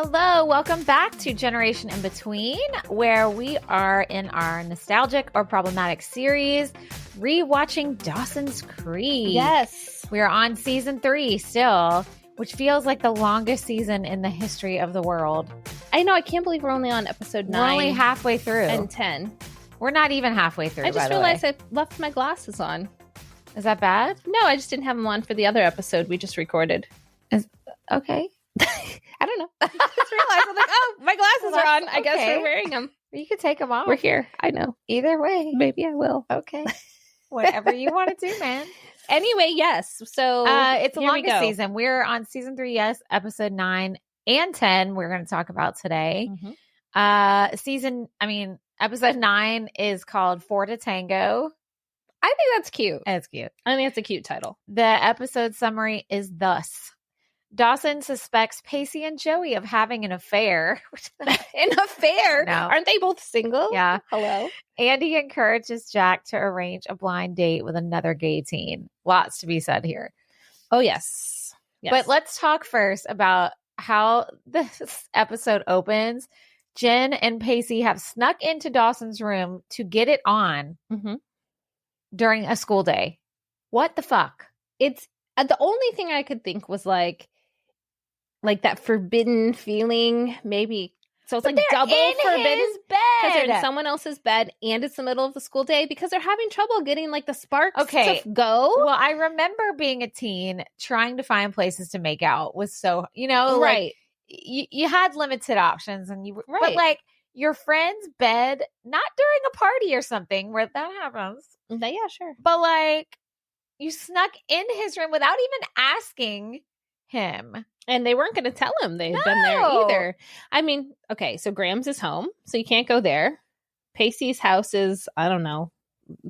Hello, welcome back to Generation in Between, where we are in our nostalgic or problematic series, rewatching Dawson's Creek. Yes. We are on season 3 still, which feels like the longest season in the history of the world. I know, I can't believe we're only on episode 9. We're only halfway through. And 10. We're not even halfway through, I just realized I left my glasses on. Is that bad? No, I just didn't have them on for the other episode we just recorded. Okay. I don't know. I just realized, I'm like, oh, my glasses are on. I guess we're wearing them. You could take them off. We're here. I know. Either way. Maybe I will. Okay. Whatever you want to do, man. Anyway, yes. So it's the longest season. We're on season 3, yes, episode 9 and 10 we're going to talk about today. Mm-hmm. Episode 9 is called Four to Tango. I think that's cute. It's cute. I think it's a cute title. The episode summary is thus. Dawson suspects Pacey and Joey of having an affair. An affair? No. Aren't they both single? Yeah. Hello? And he encourages Jack to arrange a blind date with another gay teen. Lots to be said here. Oh, yes. But let's talk first about how this episode opens. Jen and Pacey have snuck into Dawson's room to get it on during a school day. What the fuck? It's the only thing I could think was like that forbidden feeling, maybe. So it's like double forbidden because they're in someone else's bed and it's the middle of the school day because they're having trouble getting like the sparks to go. Well, I remember being a teen trying to find places to make out was so, right. Like, you had limited options and but like your friend's bed, not during a party or something where that happens. Yeah, sure. But like you snuck in his room without even asking him. And they weren't going to tell him they had been there either. I mean, okay, so Graham's is home, so you can't go there. Pacey's house is, I don't know,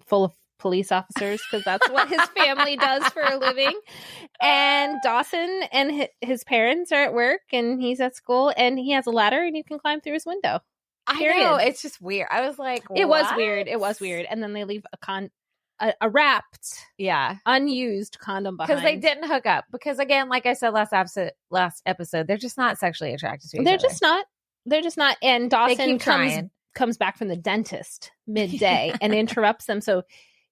full of police officers because that's what his family does for a living. And Dawson and his parents are at work and he's at school and he has a ladder and you can climb through his window. Period. I know. It's just weird. I was like, It was weird. And then they leave a wrapped, unused condom behind. Because they didn't hook up. Because again, like I said last episode, they're just not sexually attracted to each other. They're just not. And Dawson comes back from the dentist midday and interrupts them. So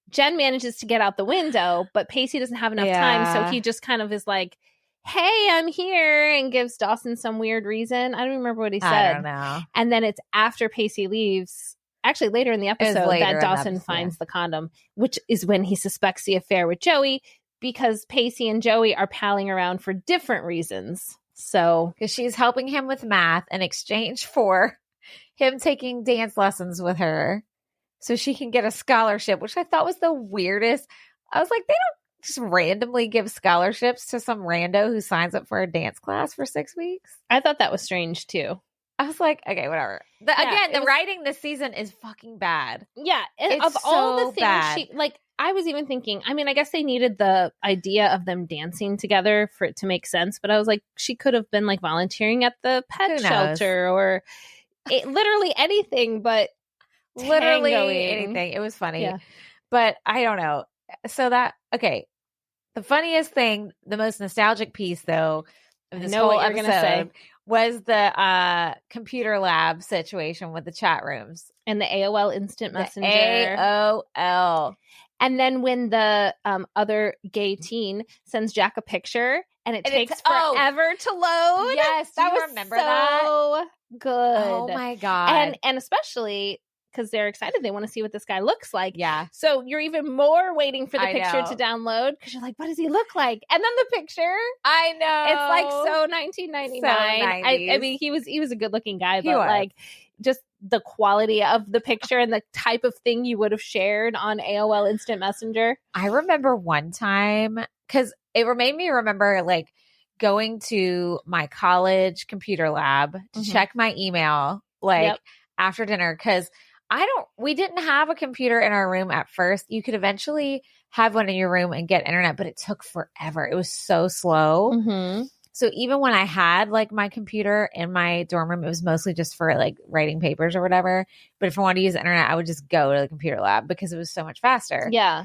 Jen manages to get out the window, but Pacey doesn't have enough time. So he just kind of is like, hey, I'm here, and gives Dawson some weird reason. I don't remember what he said. I don't know. And then it's after Pacey leaves, actually later in the episode, that Dawson finds the condom, which is when he suspects the affair with Joey because Pacey and Joey are palling around for different reasons. So, because she's helping him with math in exchange for him taking dance lessons with her so she can get a scholarship, which I thought was the weirdest. I was like, they don't just randomly give scholarships to some rando who signs up for a dance class for 6 weeks. I thought that was strange too. I was like, okay, whatever. The writing this season is fucking bad. Yeah. And of all the things I was even thinking, I mean, I guess they needed the idea of them dancing together for it to make sense. But I was like, she could have been like volunteering at the pet shelter or literally anything, but literally tangoing. Anything. It was funny. Yeah. But I don't know. So the funniest thing, the most nostalgic piece though, of this whole episode was the computer lab situation with the chat rooms. And the AOL Instant Messenger. AOL. And then when the other gay teen sends Jack a picture and it takes forever to load. Yes, that was remember so that? Good. Oh my God. And especially because they're excited. They want to see what this guy looks like. Yeah. So you're even more waiting for the picture to download because you're like, what does he look like? And then the picture. I know. It's like so 1999. So I mean, he was a good looking guy, but like just the quality of the picture and the type of thing you would have shared on AOL Instant Messenger. I remember one time because it made me remember like going to my college computer lab to check my email after dinner because we didn't have a computer in our room at first. You could eventually have one in your room and get internet, but it took forever. It was so slow. Mm-hmm. So even when I had like my computer in my dorm room, it was mostly just for like writing papers or whatever. But if I wanted to use the internet, I would just go to the computer lab because it was so much faster. Yeah.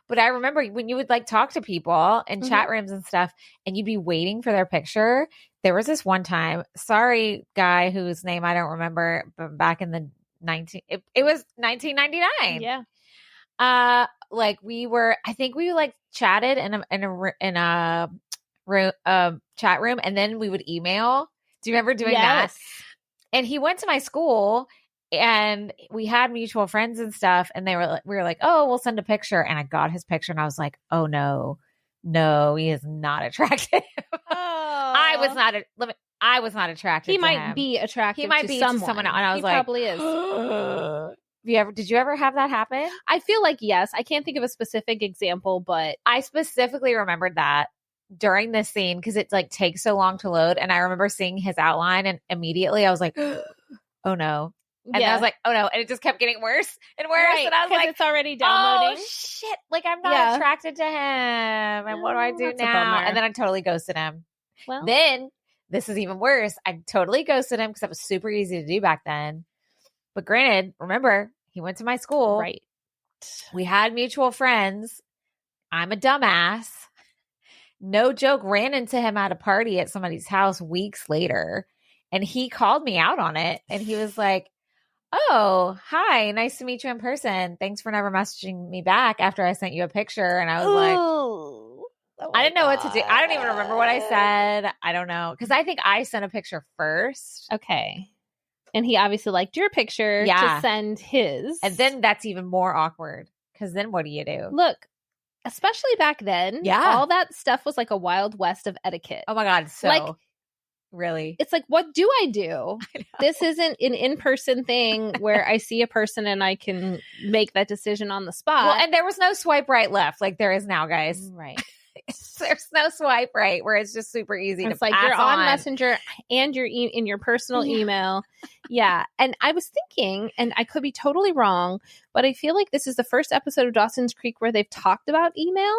But I remember when you would like talk to people in chat rooms and stuff, and you'd be waiting for their picture. There was this one time, sorry guy whose name I don't remember, but back in the it was 1999. Yeah. Like I think we like chatted in a room, chat room, and then we would email. Do you remember doing that? And he went to my school. And we had mutual friends and stuff, and we were like, oh, we'll send a picture. And I got his picture, and I was like, oh no, he is not attractive. I was not attracted. He might be attractive. He might be to someone, and I was like, probably is. Did you ever have that happen? I feel like yes. I can't think of a specific example, but I specifically remembered that during this scene because it like takes so long to load, and I remember seeing his outline, and immediately I was like, oh no. And I was like, oh no. And it just kept getting worse and worse. Right, and I was like, it's already downloading. Oh shit. Like I'm not attracted to him. And what do I do now? And then I totally ghosted him. Well, then this is even worse. I totally ghosted him because that was super easy to do back then. But granted, remember, he went to my school. Right. We had mutual friends. I'm a dumbass. No joke, ran into him at a party at somebody's house weeks later. And he called me out on it. And he was like, oh, hi, nice to meet you in person. Thanks for never messaging me back after I sent you a picture. And I was I didn't know what to do. I don't even remember what I said. I don't know. Because I think I sent a picture first. Okay. And he obviously liked your picture to send his. And then that's even more awkward. Because then what do you do? Look, especially back then, all that stuff was like a wild west of etiquette. Oh my God. So like, really? It's like, what do I do? This isn't an in-person thing where I see a person and I can make that decision on the spot. Well, and there was no swipe right left like there is now, guys. Right. There's no swipe right where it's just super easy to like you're on Messenger and you're in your personal email. Yeah. And I was thinking, and I could be totally wrong, but I feel like this is the first episode of Dawson's Creek where they've talked about email.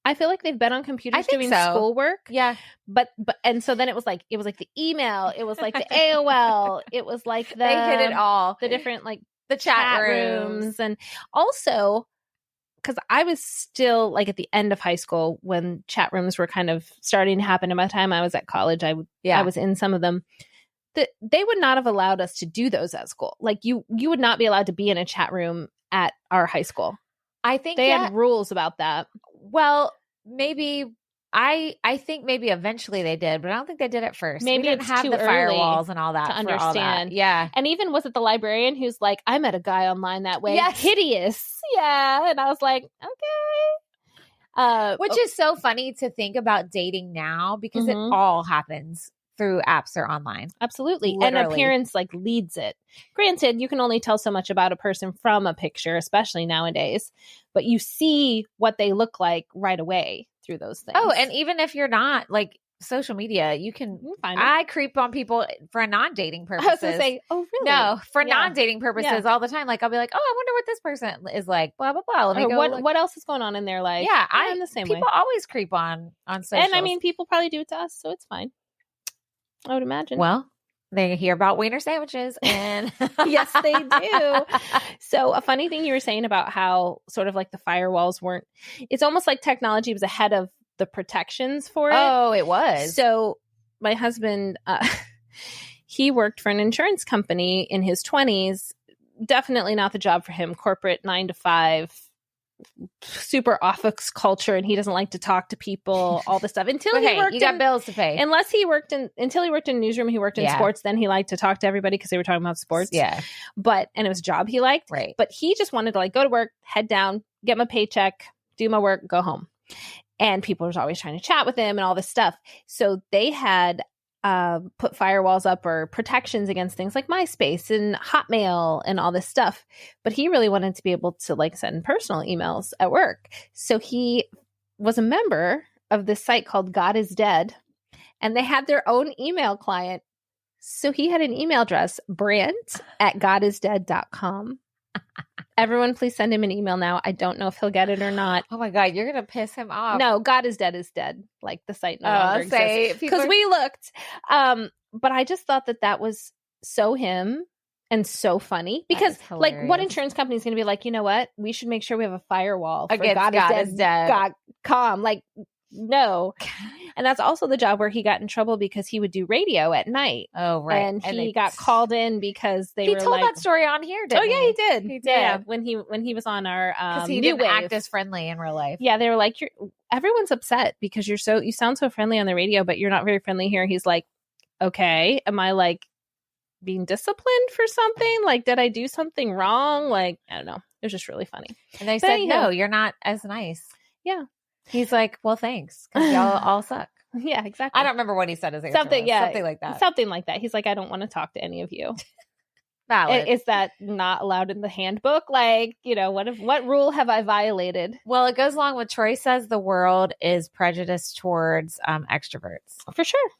I feel like they've been on computers doing schoolwork. Yeah. But and so then it was like the email, it was like the AOL, it was like they hit it all. The different like the chat rooms. And also because I was still like at the end of high school when chat rooms were kind of starting to happen. And by the time I was at college, I was in some of them. They would not have allowed us to do those at school. Like you would not be allowed to be in a chat room at our high school. I think they had rules about that. Well, maybe I think maybe eventually they did, but I don't think they did it first. Maybe we didn't have the firewalls and all that to understand. Yeah. And even was it the librarian who's like, I met a guy online that way. Yes. Hideous. Yeah. And I was like, okay. Which is so funny to think about dating now because it all happens through apps or online. Absolutely. Literally. And appearance like leads it. Granted, you can only tell so much about a person from a picture, especially nowadays, but you see what they look like right away through those things. Oh, and even if you're not like social media, you can find it. I creep on people for non-dating purposes. I was going to say, oh, really? No, for non-dating purposes all the time. Like I'll be like, oh, I wonder what this person is like, blah, blah, blah. Let me go what else is going on in their life? Yeah, I'm the same way. People always creep on social. And I mean, people probably do it to us, so it's fine. I would imagine. Well, they hear about wiener sandwiches and yes, they do. So a funny thing you were saying about how sort of like the firewalls weren't, it's almost like technology was ahead of the protections for it. Oh, it was. So my husband, he worked for an insurance company in his 20s. Definitely not the job for him. Corporate 9 to 5. Super office culture, and he doesn't like to talk to people, all this stuff until he worked. You got bills to pay. Until he worked in a newsroom, he worked in sports. Then he liked to talk to everybody because they were talking about sports. Yeah, and it was a job he liked. Right, but he just wanted to like go to work, head down, get my paycheck, do my work, go home. And people were always trying to chat with him and all this stuff. So they had put firewalls up or protections against things like MySpace and Hotmail and all this stuff. But he really wanted to be able to like send personal emails at work. So he was a member of this site called God is Dead, and they had their own email client. So he had an email address, brant@godisdead.com. Everyone, please send him an email now. I don't know if he'll get it or not. Oh my God, you're going to piss him off. No, God is dead is dead. Like the site no longer exists. Because we looked. But I just thought that was so him. and so funny because like what insurance company is going to be like, you know what? We should make sure we have a firewall for God is dead. God, calm. Like, no. And that's also the job where he got in trouble because he would do radio at night. Oh, right. And he got called in because he told that story on here, didn't he? Yeah, he did. He did. Yeah, when he was on our because he didn't act as friendly in real life. Yeah, they were like, everyone's upset because you sound so friendly on the radio, but you're not very friendly here. He's like, okay, am I like being disciplined for something? Like, did I do something wrong? Like, I don't know. It was just really funny. And they said, no, you're not as nice. Yeah. He's like, well, thanks, because y'all all suck. Yeah, exactly. I don't remember what he said as something like that. Something like that. He's like, I don't want to talk to any of you. Valid. Is that not allowed in the handbook? Like, what rule have I violated? Well, it goes along with Troy says the world is prejudiced towards extroverts. For sure.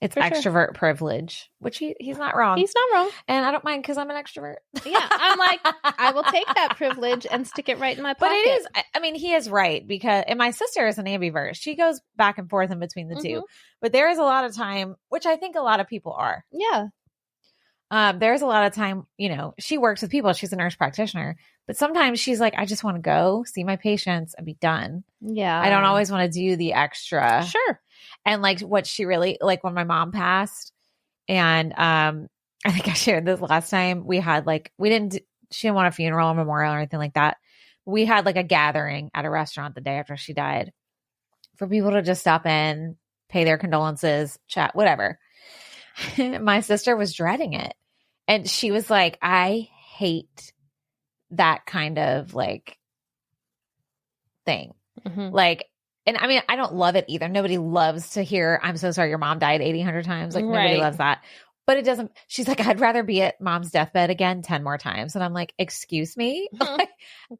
It's extrovert privilege, which he's not wrong. He's not wrong. And I don't mind because I'm an extrovert. Yeah. I'm like, I will take that privilege and stick it right in my pocket. But it is, I mean, he is right because, and my sister is an ambivert. She goes back and forth in between the two. But there is a lot of time, which I think a lot of people are. Yeah. There's a lot of time, she works with people. She's a nurse practitioner. But sometimes she's like, I just want to go see my patients and be done. Yeah. I don't always want to do the extra. Sure. And like what she really, like when my mom passed, and I think I shared this last time, we had like, she didn't want a funeral or memorial or anything like that. We had like a gathering at a restaurant the day after she died for people to just stop in, pay their condolences, chat, whatever. My sister was dreading it. And she was like, I hate that kind of like thing. Like, and I mean, I don't love it either. Nobody loves to hear, I'm so sorry your mom died 800 times. Like nobody loves that. But it doesn't, she's like, I'd rather be at mom's deathbed again 10 more times. And I'm like, excuse me? And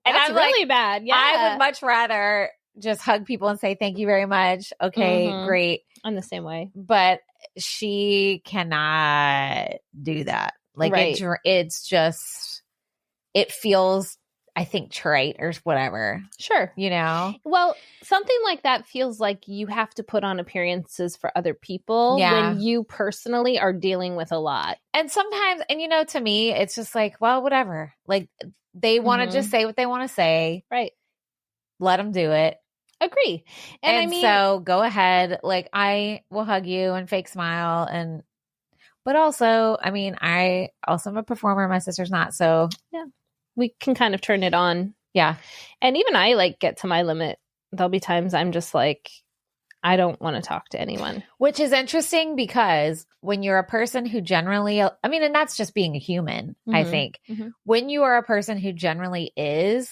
that's really bad. Yeah. I would much rather just hug people and say, thank you very much. Okay, great. I'm the same way. But she cannot do that. Like it's just, it feels, I think, trite or whatever. Sure. Well, something like that feels like you have to put on appearances for other people when you personally are dealing with a lot. And sometimes, and to me, it's just like, well, whatever. Like they want to just say what they want to say. Right. Let them do it. Agree. And I mean, so go ahead. Like I will hug you and fake smile but also, I mean, I also am a performer. My sister's not. So yeah. We can kind of turn it on. Yeah. And even I like get to my limit. There'll be times I'm just like, I don't want to talk to anyone. Which is interesting because when you're a person who generally, I mean, and that's just being a human, I think. When you are a person who generally is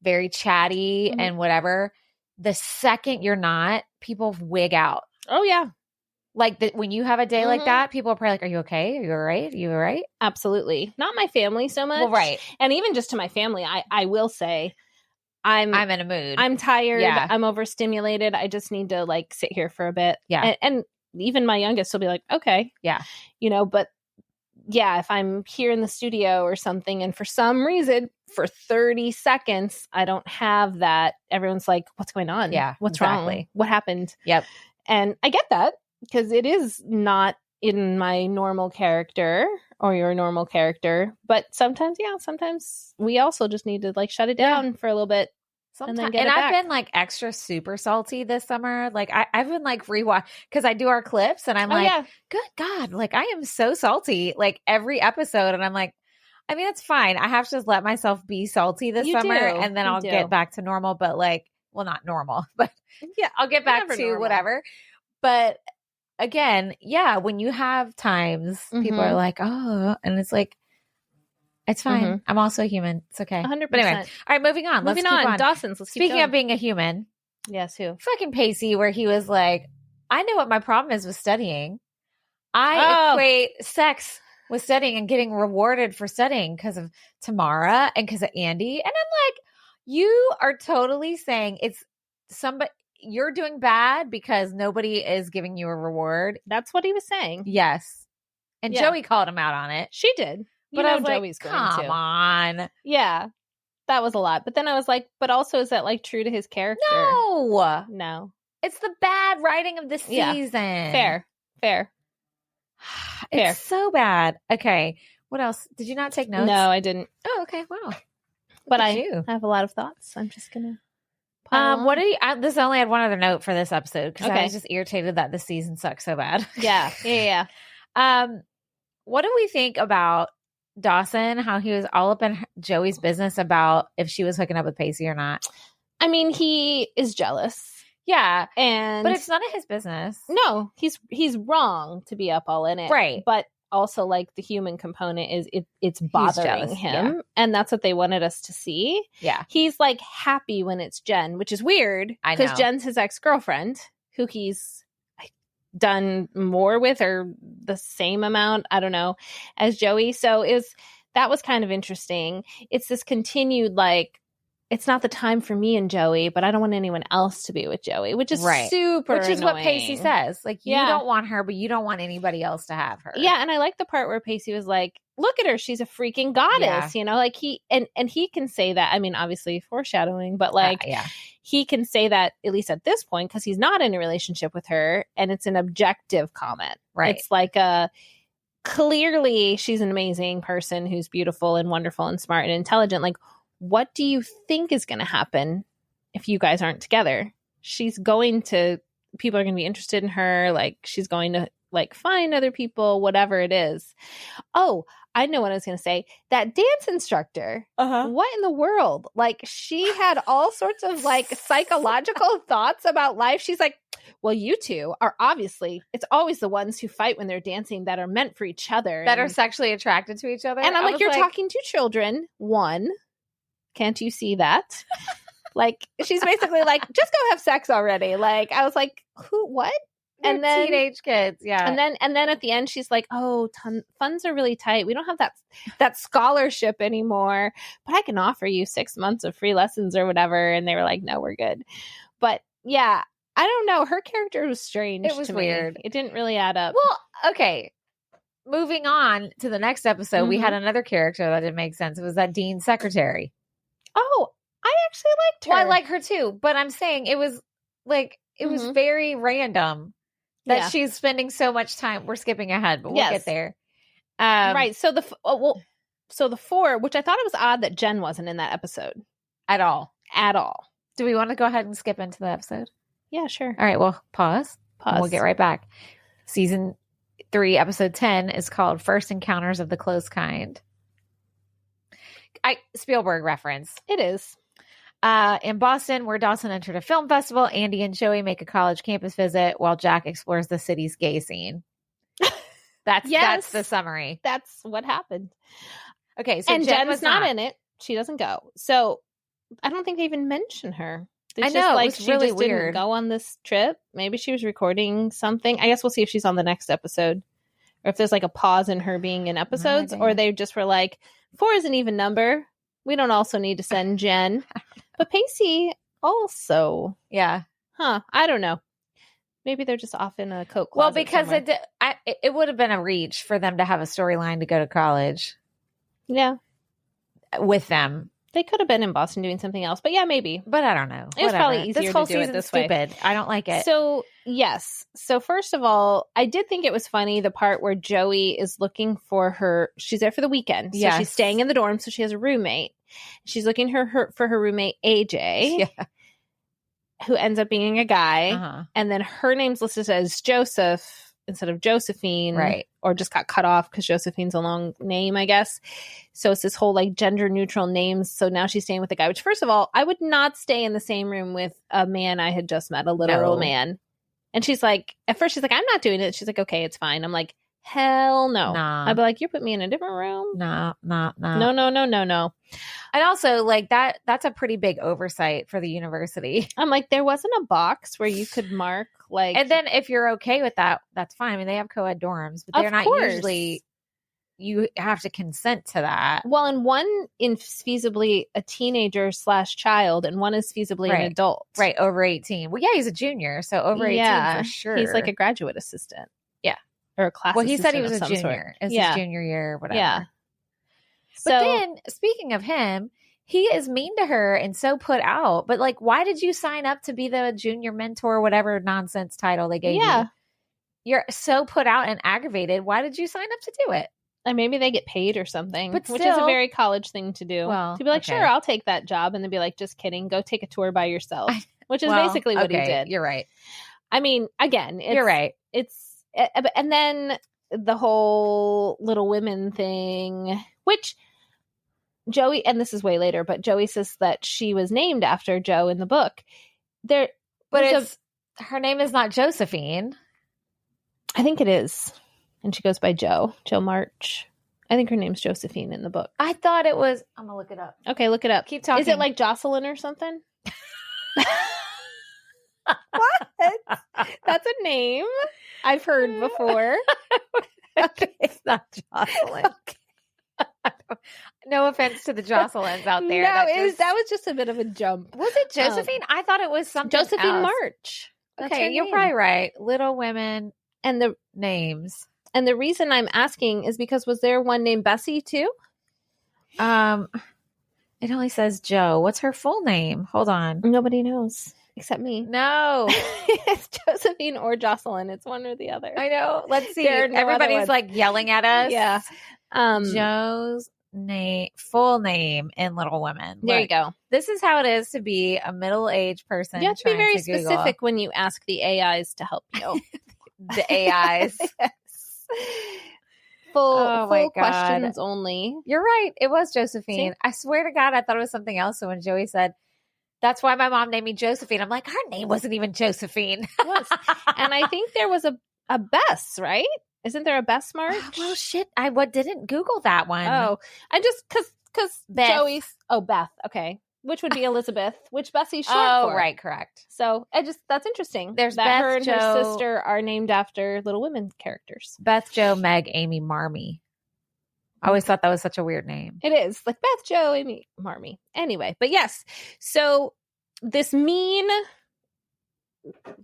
very chatty and whatever, the second you're not, people wig out. Oh, yeah. Like when you have a day like that, people are probably like, are you okay? Are you all right? Are you all right? Absolutely. Not my family so much. Well, right. And even just to my family, I will say I'm in a mood. I'm tired. Yeah. I'm overstimulated. I just need to like sit here for a bit. Yeah. And even my youngest will be like, okay. Yeah. But yeah, if I'm here in the studio or something and for some reason for 30 seconds, I don't have that, everyone's like, what's going on? Yeah. What's wrong? What happened? Yep. And I get that. Because it is not in my normal character or your normal character. But sometimes we also just need to like shut it down for a little bit. And I've been like extra super salty this summer. Like I've been like rewatch because I do our clips and I'm good God, like I am so salty like every episode. And I'm like, I mean, it's fine. I have to just let myself be salty this summer and then I'll get back to normal. But like, well, not normal, but yeah, I'll get back to normal. Whatever. But again, when you have times, people are like, oh, and it's like, it's fine. I'm also a human. It's okay. 100%. But anyway, all right, moving on. Let's keep on. Dawson's. Speaking of being a human. Yes, who? Fucking Pacey, where he was like, I know what my problem is with studying. I equate sex with studying and getting rewarded for studying because of Tamara and because of Andy. And I'm like, you are totally saying it's somebody. You're doing bad because nobody is giving you a reward. That's what he was saying. Yes. And Joey called him out on it. She did. But I was Joey's like, come on. Yeah. That was a lot. But then I was like, but also is that like true to his character? No. It's the bad writing of the season. Fair. It's so bad. Okay. What else? Did you not take notes? No, I didn't. Oh, okay. Wow. But I have a lot of thoughts. I'm just going to what do you, this only had one other note for this episode because I was just irritated that the season sucks so bad. Yeah. What do we think about Dawson, how he was all up in Joey's business about if she was hooking up with Pacey or not? I mean, he is jealous. Yeah. But it's none of his business. No, he's wrong to be up all in it. Right. But also, like, the human component is it's bothering him. Yeah. And that's what they wanted us to see. Yeah. He's, like, happy when it's Jen, which is weird. I know. Because Jen's his ex-girlfriend, who he's done more with or the same amount, I don't know, as Joey. So that was kind of interesting. It's this continued, like, it's not the time for me and Joey, but I don't want anyone else to be with Joey, which is super Which is annoying. what Pacey says. Like, you don't want her, but you don't want anybody else to have her. Yeah, and I like the part where Pacey was like, look at her, she's a freaking goddess, you know? Like, he can say that. I mean, obviously foreshadowing, but like, he can say that at least at this point because he's not in a relationship with her, and it's an objective comment. Right. It's like clearly she's an amazing person who's beautiful and wonderful and smart and intelligent. Like, what do you think is going to happen if you guys aren't together? People are going to be interested in her. Like, she's going to like find other people, whatever it is. Oh, I know what I was going to say. That dance instructor, what in the world? Like, she had all sorts of like psychological thoughts about life. She's like, well, you two are it's always the ones who fight when they're dancing that are meant for each other. That are sexually attracted to each other. And I'm like, you're talking to children. One. Can't you see that? Like, she's basically like, just go have sex already. Like, I was like, who, what? And then teenage kids. Yeah. And then at the end, she's like, oh, funds are really tight. We don't have that scholarship anymore, but I can offer you 6 months of free lessons or whatever. And they were like, no, we're good. But yeah, I don't know. Her character was strange. It was weird. It didn't really add up. Well, okay. Moving on to the next episode, we had another character that didn't make sense. It was that Dean's secretary. Oh, I actually liked her. Well, I like her too, but I'm saying it was like, it was very random that she's spending so much time. We're skipping ahead, but we'll get there. Right. So the four, which I thought it was odd that Jen wasn't in that episode. At all. Do we want to go ahead and skip into the episode? Yeah, sure. All right. Well, pause. And we'll get right back. Season 3, episode 10 is called First Encounters of the Close Kind. Spielberg reference. It is. In Boston, where Dawson entered a film festival, Andy and Joey make a college campus visit while Jack explores the city's gay scene. That's the summary. That's what happened. Okay, so and Jen was not in it. She doesn't go. So I don't think they even mention her. I know, it was really weird. Didn't go on this trip. Maybe she was recording something. I guess we'll see if she's on the next episode, or if there's like a pause in her being in episodes, or they just were like, 4 is an even number. We don't also need to send Jen. But Pacey also. Yeah. I don't know. Maybe they're just off in a coat closet. Well, because it would have been a reach for them to have a storyline to go to college. Yeah. With them. They could have been in Boston doing something else, but yeah, maybe. But I don't know. It was probably easier this whole to do it this stupid. way. I don't like it. So, yes. So, first of all, I did think it was funny the part where Joey is looking for her. She's there for the weekend. So, she's staying in the dorm, so she has a roommate. She's looking for her roommate, AJ, who ends up being a guy. And then her name's listed as Joseph instead of Josephine. Right. Or just got cut off because Josephine's a long name, I guess. So it's this whole like gender neutral names. So now she's staying with a guy, which first of all, I would not stay in the same room with a man I had just met, a literal man. And she's like, at first she's like, I'm not doing it. She's like, okay, it's fine. I'm like, hell no. Nah. I'd be like, you put me in a different room. No. No. And also, like, that's a pretty big oversight for the university. I'm like, there wasn't a box where you could mark, like... And then if you're okay with that, that's fine. I mean, they have co-ed dorms, but they're not usually... You have to consent to that. Well, and one is feasibly a teenager / child, and one is feasibly an adult. Right, over 18. Well, yeah, he's a junior, so over 18 for sure. He's like a graduate assistant. Yeah. Or a class Well, he said he was a junior. Sort. It's his junior year or whatever. Yeah. But then, speaking of him, he is mean to her and so put out. But, like, why did you sign up to be the junior mentor, whatever nonsense title they gave you? You're so put out and aggravated. Why did you sign up to do it? And maybe they get paid or something, but which is a very college thing to do. Well, to be like, sure, I'll take that job. And then be like, just kidding. Go take a tour by yourself, which is basically what he did. You're right. I mean, again, you're right. And then the whole Little Women thing, which Joey, and this is way later, but Joey says that she was named after Joe in the book. But her name is not Josephine. I think it is. And she goes by Joe March. I think her name's Josephine in the book. I thought it was. I'm going to look it up. Okay, look it up. Keep talking. Is it like Jocelyn or something? What? That's a name I've heard before. It's not Jocelyn. No offense to the Jocelyn's out there. No, that was just a bit of a jump. Was it Josephine? I thought it was something Josephine else. March. Okay, you're probably right. Little Women and the names. And the reason I'm asking is because was there one named Bessie too? It only says Joe. What's her full name? Hold on. Nobody knows except me. No. It's Josephine or Jocelyn. It's one or the other. I know. Let's see. Everybody's like yelling at us. Yeah. Joe's full name in Little Women. There you go. This is how it is to be a middle-aged person. You have to be very specific when you ask the AIs to help you. The AIs. Yes. Full questions only. You're right. It was Josephine. See? I swear to God, I thought it was something else. So when Joey said, that's why my mom named me Josephine, I'm like, her name wasn't even Josephine. It was. And I think there was a Bess, right? Isn't there a Bess March? Well, shit. I didn't Google that one. Oh, I just because Joey's. Oh, Beth. Okay. Which would be Elizabeth, which Bessie's short for. Oh, right. Correct. So that's interesting. There's that Beth, her and Joe, her sister are named after Little Women characters. Beth, Joe, Meg, Amy, Marmee. I always thought that was such a weird name. It is. Like Beth, Joe, Amy, Marmee. Anyway, but yes. So this mean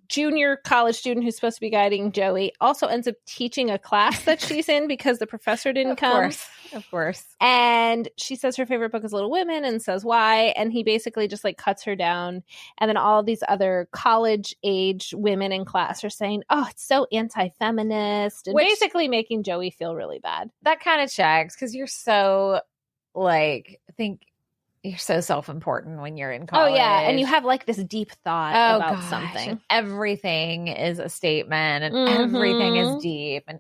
junior college student who's supposed to be guiding Joey also ends up teaching a class that she's in because the professor didn't come. Of course. And she says her favorite book is Little Women and says why. And he basically just like cuts her down. And then all these other college age women in class are saying, oh, it's so anti-feminist. And basically making Joey feel really bad. That kind of checks because you're so you're so self-important when you're in college. Oh, yeah. And you have like this deep thought about something. And everything is a statement and everything is deep and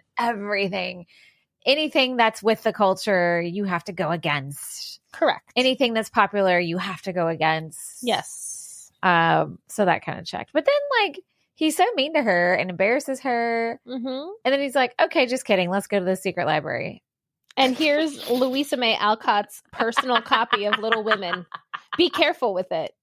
anything that's with the culture, you have to go against. Correct. Anything that's popular, you have to go against. Yes. So that kind of checked. But then like he's so mean to her and embarrasses her. Mm-hmm. And then he's like, okay, just kidding. Let's go to the secret library. And here's Louisa May Alcott's personal copy of Little Women. Be careful with it.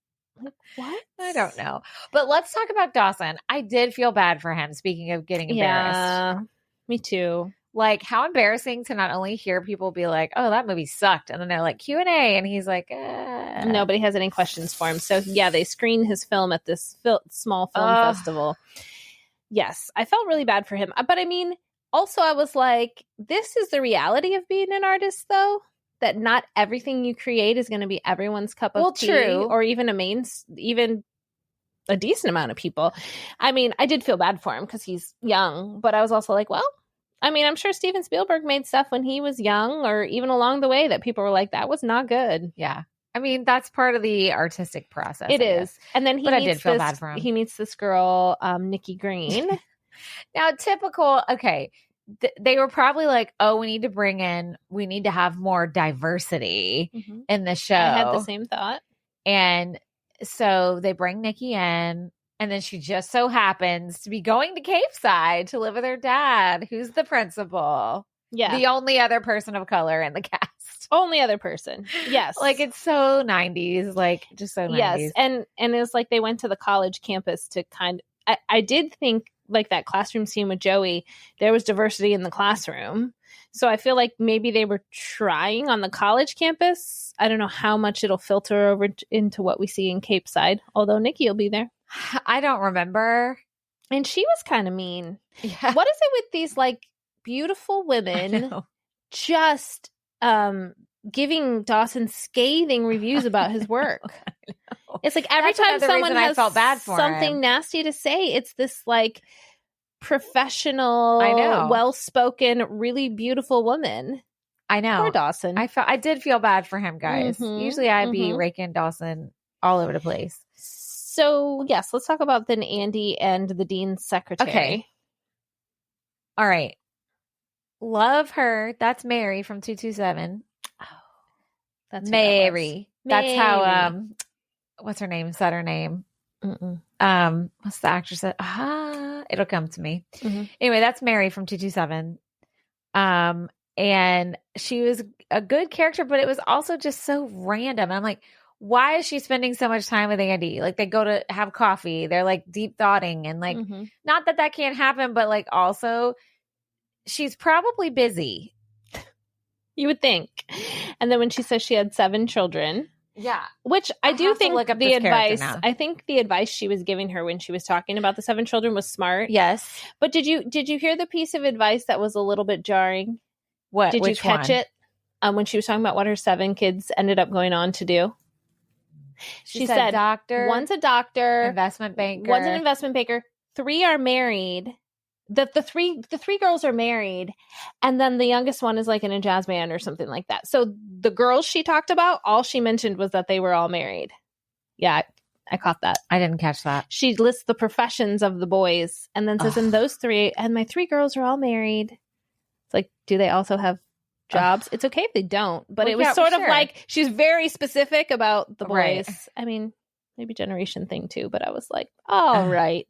Like, what? I don't know. But let's talk about Dawson. I did feel bad for him, speaking of getting embarrassed. Yeah, me too. Like, how embarrassing to not only hear people be like, oh, that movie sucked. And then they're like, Q&A. And he's like, Nobody has any questions for him. So, yeah, they screened his film at this small film festival. Yes, I felt really bad for him. But I mean, also, I was like, this is the reality of being an artist, though, that not everything you create is going to be everyone's cup of tea. True. Or even even a decent amount of people. I mean, I did feel bad for him because he's young, but I was also like, well, I mean, I'm sure Steven Spielberg made stuff when he was young or even along the way that people were like, that was not good. Yeah. I mean, that's part of the artistic process. It is. And then I did feel bad for him. He meets this girl, Nikki Green. Now, typical, okay, they were probably like, oh, we need to have more diversity in the show. I had the same thought. And so they bring Nikki in, and then she just so happens to be going to Capeside to live with her dad, who's the principal. Yeah. The only other person of color in the cast. Only other person. Yes. Like, it's so 90s, like, just so 90s. Yes. And it's like they went to the college campus to I did think, like that classroom scene with Joey, there was diversity in the classroom. So I feel like maybe they were trying on the college campus. I don't know how much it'll filter over into what we see in Capeside, although Nikki will be there. I don't remember. And she was kind of mean. Yeah. What is it with these like beautiful women just giving Dawson scathing reviews about his work? It's like every time someone has felt bad for something nasty to say, it's this like professional, I know, well-spoken, really beautiful woman. I know. Poor Dawson. I did feel bad for him, guys. Usually I'd be raking Dawson all over the place. So, yes, let's talk about then Andy and the dean's secretary. Okay. All right. Love her. That's Mary from 227. Oh, that's Mary. That's how, what's her name? Said her name. What's the actress? It'll come to me. Anyway, that's Mary from 227. And she was a good character, but it was also just so random. I'm like, why is she spending so much time with Andy? Like, they go to have coffee. They're like deep thoughting and like, not that can't happen, but like also she's probably busy. You would think. And then when she says she had 7 children. Yeah. Which I do think the advice, I think the advice she was giving her when she was talking about the 7 children was smart. Yes. But did you hear the piece of advice that was a little bit jarring? What? Did you catch it? When she was talking about what her 7 kids ended up going on to do? She said doctor. One's a doctor. Investment banker. One's an investment banker. 3 are married. The three girls are married, and then the youngest one is like in a jazz band or something like that. So the girls she talked about, all she mentioned was that they were all married. Yeah, I caught that. I didn't catch that. She lists the professions of the boys and then says, and those 3, and my 3 girls are all married. It's like, do they also have jobs? It's okay if they don't, but it was sort of like she was very specific about the boys. Right. I mean, maybe generation thing too, but I was like, all right.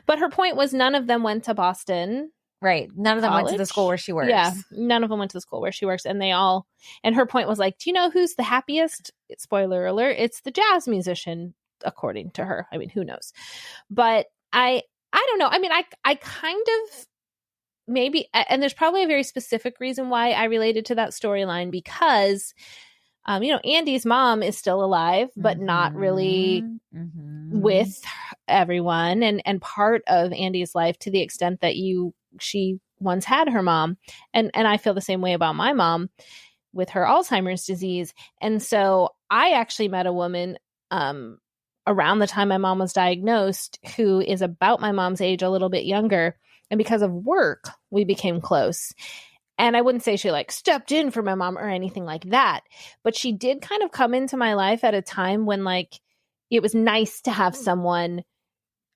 But her point was none of them went to Boston. Right. None of them went to the school where she works. Yeah. None of them went to the school where she works. And her point was like, do you know who's the happiest? Spoiler alert. It's the jazz musician, according to her. I mean, who knows? But I don't know. I mean, I kind of maybe, and there's probably a very specific reason why I related to that storyline because Andy's mom is still alive, but not really with everyone and part of Andy's life to the extent that she once had her mom. And I feel the same way about my mom with her Alzheimer's disease. And so I actually met a woman around the time my mom was diagnosed who is about my mom's age, a little bit younger. And because of work, we became close. And I wouldn't say she like stepped in for my mom or anything like that, but she did kind of come into my life at a time when like it was nice to have someone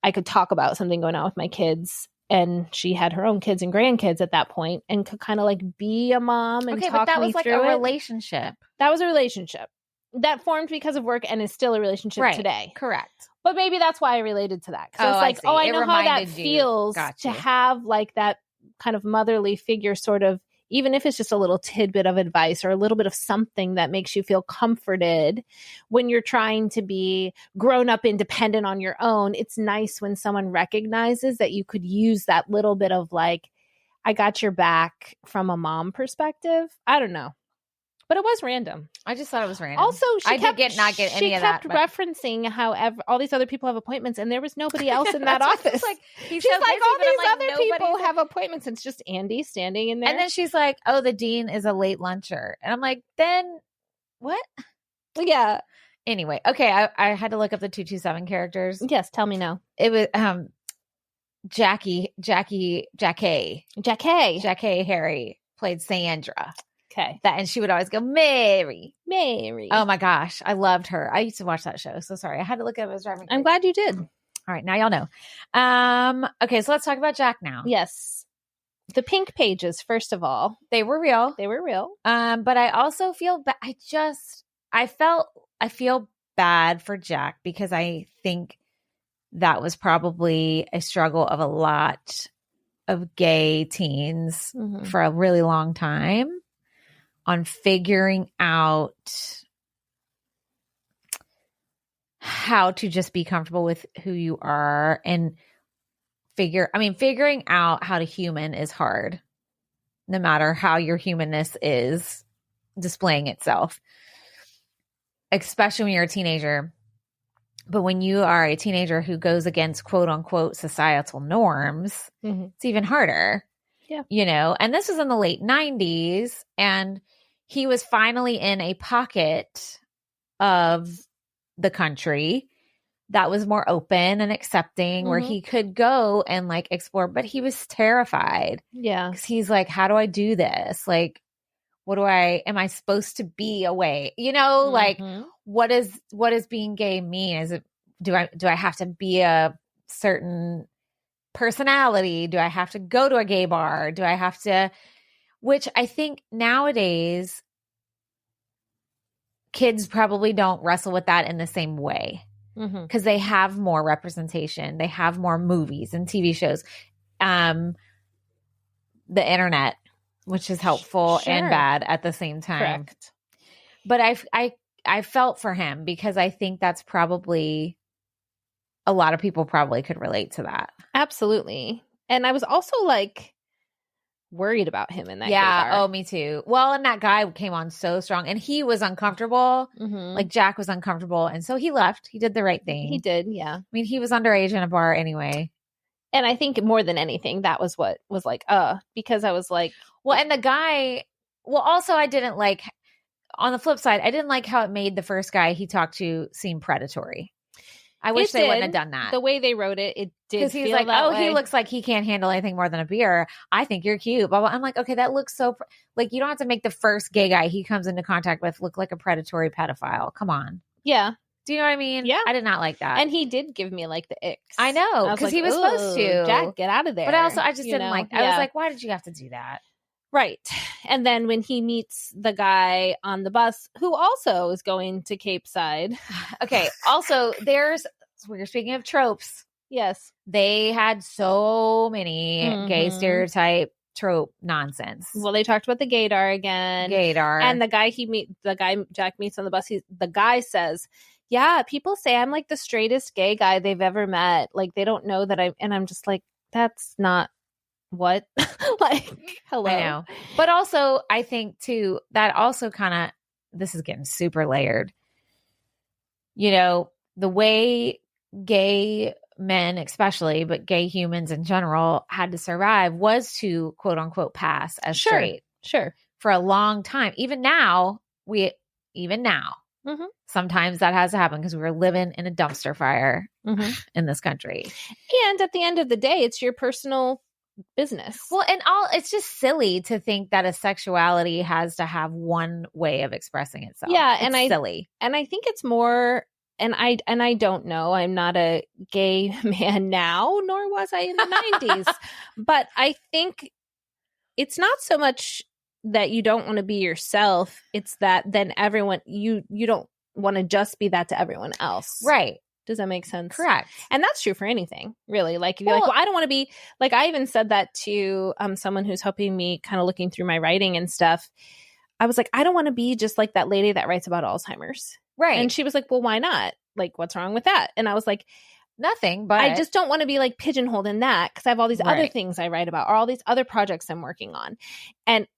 I could talk about something going on with my kids. And she had her own kids and grandkids at that point and could kind of like be a mom and talk me through it. Okay, but that was like a relationship. That was a relationship that formed because of work and is still a relationship today. Correct. But maybe that's why I related to that. Because it's like, I know how that feels to have like that kind of motherly figure sort of, even if it's just a little tidbit of advice or a little bit of something that makes you feel comforted when you're trying to be grown up independent on your own. It's nice when someone recognizes that you could use that little bit of like, I got your back from a mom perspective. I don't know. But it was random. I just thought it was random. Also, I did not get any of that. She kept referencing how all these other people have appointments, and there was nobody else in that office. Like, she's like, all these other people have appointments. It's just Andy standing in there. And then she's like, oh, the dean is a late luncher. And I'm like, then what? Yeah. Anyway, okay, I had to look up the 227 characters. Yes, tell me now. It was Jackie Harry played Sandra. Okay. And she would always go, Mary. Oh my gosh. I loved her. I used to watch that show. So sorry. I had to look at it. I was driving. I'm glad you did. All right. Now y'all know. Okay. So let's talk about Jack now. Yes. The pink pages, first of all. They were real. But I also feel I feel bad for Jack because I think that was probably a struggle of a lot of gay teens for a really long time. On figuring out how to just be comfortable with who you are and figuring out how to human is hard, no matter how your humanness is displaying itself, especially when you're a teenager. But when you are a teenager who goes against quote unquote societal norms, it's even harder. Yeah. And this was in the late 90s and he was finally in a pocket of the country that was more open and accepting where he could go and like explore, but he was terrified. Yeah. Cause he's like, how do I do this? Like, am I supposed to be away? You know, like what does being gay mean? Is it, do I have to be a certain personality? Do I have to go to a gay bar? Do I have to, which I think nowadays kids probably don't wrestle with that in the same way because they have more representation. They have more movies and TV shows, the internet, which is helpful and bad at the same time. Correct. But I felt for him because I think that's probably a lot of people probably could relate to that. Absolutely. And I was also like worried about him in that gay bar. Oh, me too. Well, and that guy came on so strong and he was uncomfortable. Like Jack was uncomfortable. And so he left. He did the right thing. He did. Yeah. I mean, he was underage in a bar anyway. And I think more than anything, that was what was like, because I was like, well, and the guy, well, also I didn't like, on the flip side, I didn't like how it made the first guy he talked to seem predatory. I wish they wouldn't have done that. The way they wrote it, it did. Because he's like, oh, he looks like he can't handle anything more than a beer. I think you're cute. Blah, blah. I'm like, okay, that looks so, like, you don't have to make the first gay guy he comes into contact with look like a predatory pedophile. Come on. Yeah. Do you know what I mean? Yeah. I did not like that. And he did give me like the icks. I know. Because he was supposed to. Jack, get out of there. But I just didn't like, I was like, why did you have to do that? Right. And then when he meets the guy on the bus who also is going to Capeside. Okay. Also, we're speaking of tropes. Yes. They had so many gay stereotype trope nonsense. Well, they talked about the gaydar again. And the guy Jack meets on the bus, the guy says, yeah, people say I'm like the straightest gay guy they've ever met. Like they don't know that I'm just like, that's not what? Like, hello. I know. But also, I think too, that also kind of, this is getting super layered. You know, the way gay men especially, but gay humans in general had to survive was to quote unquote pass as straight. Sure. For a long time. Even now, sometimes that has to happen because we were living in a dumpster fire in this country. And at the end of the day, it's your personal business. Well, and it's just silly to think that a sexuality has to have one way of expressing itself. Yeah, it's silly. And I think it's more, and I don't know, I'm not a gay man now, nor was I in the 90s. But I think it's not so much that you don't want to be yourself, it's that then everyone, you don't want to just be that to everyone else. Right. Does that make sense? Correct. And that's true for anything, really. Like, if you're like, well, I don't want to be, like, I even said that to someone who's helping me kind of looking through my writing and stuff. I was like, I don't want to be just like that lady that writes about Alzheimer's. Right. And she was like, well, why not? Like, what's wrong with that? And I was like, nothing, but I just don't want to be like pigeonholed in that because I have all these other things I write about or all these other projects I'm working on. And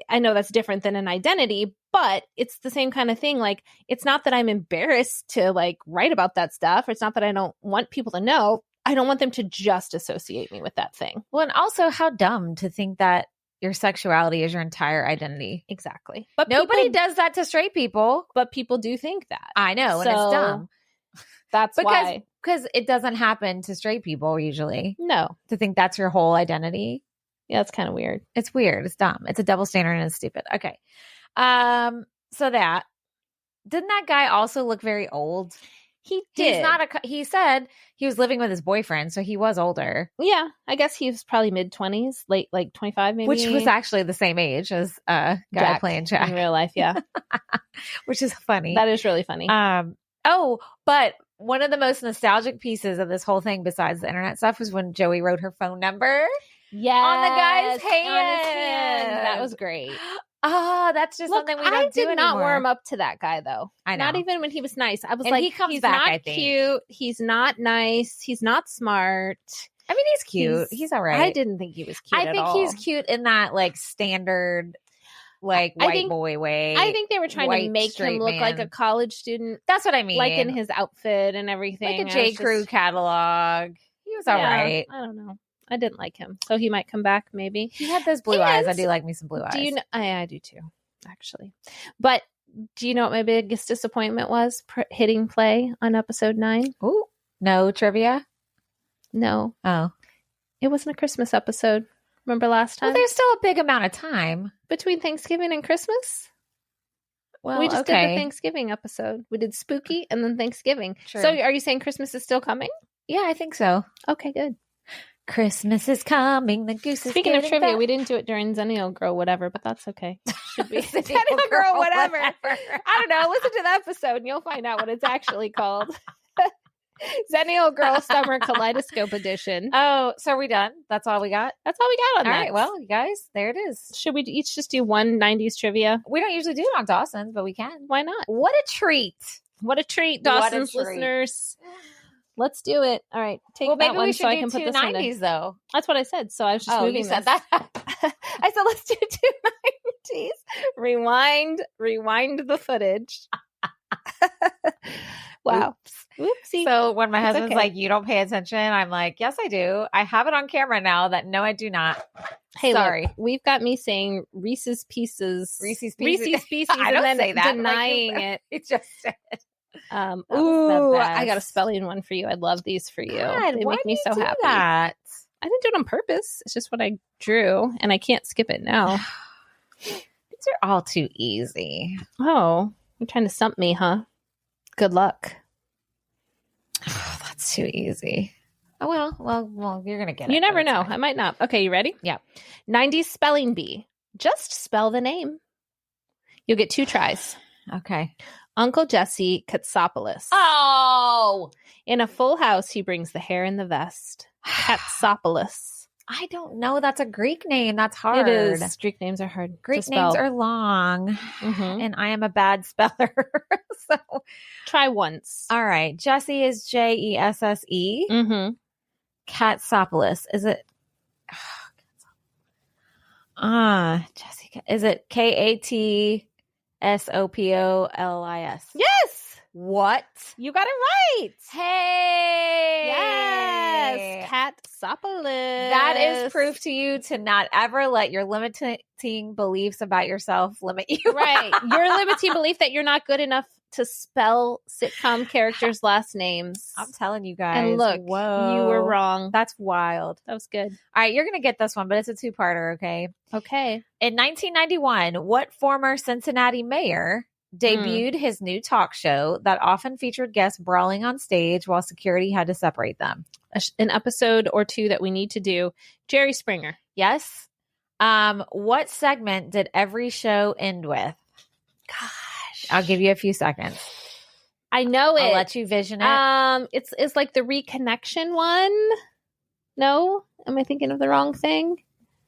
I know that's different than an identity, but it's the same kind of thing. Like, it's not that I'm embarrassed to like write about that stuff. It's not that I don't want people to know. I don't want them to just associate me with that thing. Well, and also how dumb to think that your sexuality is your entire identity. Exactly. But nobody does that to straight people. But people do think that. I know. And it's dumb. That's why. Because it doesn't happen to straight people usually. No. To think that's your whole identity. Yeah, it's kind of weird. It's weird. It's dumb. It's a double standard and it's stupid. Okay. So didn't that guy also look very old? He did. He said he was living with his boyfriend, so he was older. Yeah. I guess he was probably mid-20s, late, like 25 maybe. Which was actually the same age as guy Jack, playing Jack. in real life, yeah. Which is funny. That is really funny. But one of the most nostalgic pieces of this whole thing, besides the internet stuff, was when Joey wrote her phone number. Yeah, on the guy's hand. On his hand. That was great. Oh, that's just something we don't do anymore. I did not warm up to that guy, though. I know. Not even when he was nice. I was and like, he comes he's back, not I think. cute. He's not nice. He's not smart. I mean, he's cute. He's all right. I didn't think he was cute at all. He's cute in that, like, standard, like, white boy way. I think they were trying to make him look like a college student. That's what I mean. Like in his outfit and everything. Like a J. Crew catalog. He was all right. I don't know. I didn't like him. So he might come back, maybe. He had those blue eyes. I do like me some blue eyes. Do you know? I do too, actually. But do you know what my biggest disappointment was hitting play on episode 9? Ooh, no trivia? No. Oh. It wasn't a Christmas episode. Remember last time? Well, there's still a big amount of time between Thanksgiving and Christmas. Well, we just did the Thanksgiving episode. We did spooky and then Thanksgiving. True. So are you saying Christmas is still coming? Yeah, I think so. Okay, good. Christmas is coming. The goose is Speaking of trivia, we didn't do it during Zennial Girl whatever, but that's okay. Should be Zennial Girl whatever. I don't know. Listen to the episode and you'll find out what it's actually called. Zennial Girl Summer Kaleidoscope Edition. Oh, so are we done? That's all we got? That's all we got on that. All right, well, you guys, there it is. Should we each just do one 90s trivia? We don't usually do it on Dawson's, but we can. Why not? What a treat. What a treat, Dawson's listeners. Let's do it. All right. Take that one so I can put this 90s, though. That's what I said. So I was just moving you said this. That. I said, let's do 2 90s. Rewind the footage. Wow. Oopsie. So when my husband's like, you don't pay attention, I'm like, yes, I do. I have it on camera now that no, I do not. Hey, sorry. Look, we've got me saying Reese's Pieces. Reese's Pieces. I don't say that. Denying it. It just said. Ooh, I got a spelling one for you. I love these for you. God, they make me so happy. That? I didn't do it on purpose. It's just what I drew, and I can't skip it now. These are all too easy. Oh, you're trying to stump me, huh? Good luck. Oh, that's too easy. Oh, well, you're going to get it. You never know. I might not. Okay, you ready? Yeah. 90s spelling bee. Just spell the name. You'll get 2 tries. Okay. Uncle Jesse Katsopoulos. Oh! In a full house, he brings the hair in the vest. Katsopoulos. I don't know. That's a Greek name. That's hard. It is. Greek names are hard. Greek names are long, and I am a bad speller. So try once. All right. Jesse is Jesse. Katsopoulos. Is it? Jesse. Is it Katsopoulis? Yes. What? You got it right. Hey. Yes. Katsopoulos. That is proof to you to not ever let your limiting beliefs about yourself limit you. Right. Your limiting belief that you're not good enough to spell sitcom characters' last names. I'm telling you guys. And look, whoa, you were wrong. That's wild. That was good. All right, you're going to get this one, but it's a 2-parter, okay? Okay. In 1991, what former Cincinnati mayor debuted his new talk show that often featured guests brawling on stage while security had to separate them? An episode or 2 that we need to do. Jerry Springer. Yes. What segment did every show end with? Gosh. I'll give you a few seconds. I know it. I'll let you vision it. It's like the reconnection one. No? Am I thinking of the wrong thing?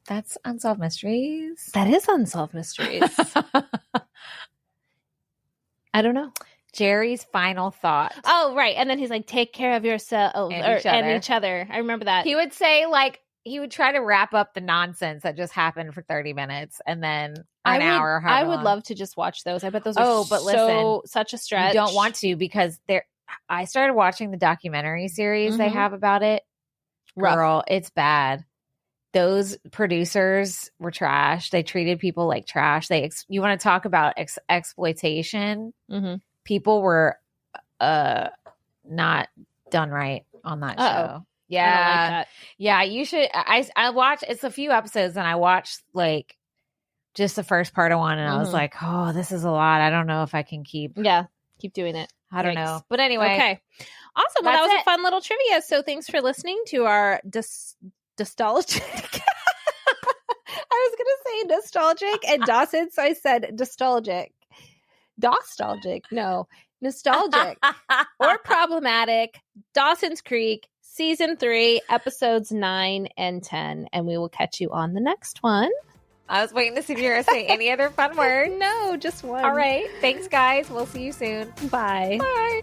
That's Unsolved Mysteries. That is Unsolved Mysteries. I don't know. Jerry's final thought. Oh, right. And then he's like, take care of yourself and each other. I remember that. He would say, like, he would try to wrap up the nonsense that just happened for 30 minutes and then an hour. I would love to just watch those. I bet those are such a stretch. You don't want to because I started watching the documentary series they have about it. Rough. Girl, it's bad. Those producers were trash. They treated people like trash. You want to talk about exploitation? Mm-hmm. People were not done right on that show. Yeah. I don't like that. Yeah, you should. I watched, it's a few episodes and I watched like just the first part of one and I was like, oh, this is a lot. I don't know if I can keep doing it. I don't know. But anyway. Okay. Awesome. Well, that was a fun little trivia. So thanks for listening to our nostalgic. I was going to say nostalgic and Dawson, so I said nostalgic. No, nostalgic or problematic. Dawson's Creek, season 3, episodes 9 and 10. And we will catch you on the next one. I was waiting to see if you were going to say any other fun word. No, just one. All right. Thanks, guys. We'll see you soon. Bye. Bye.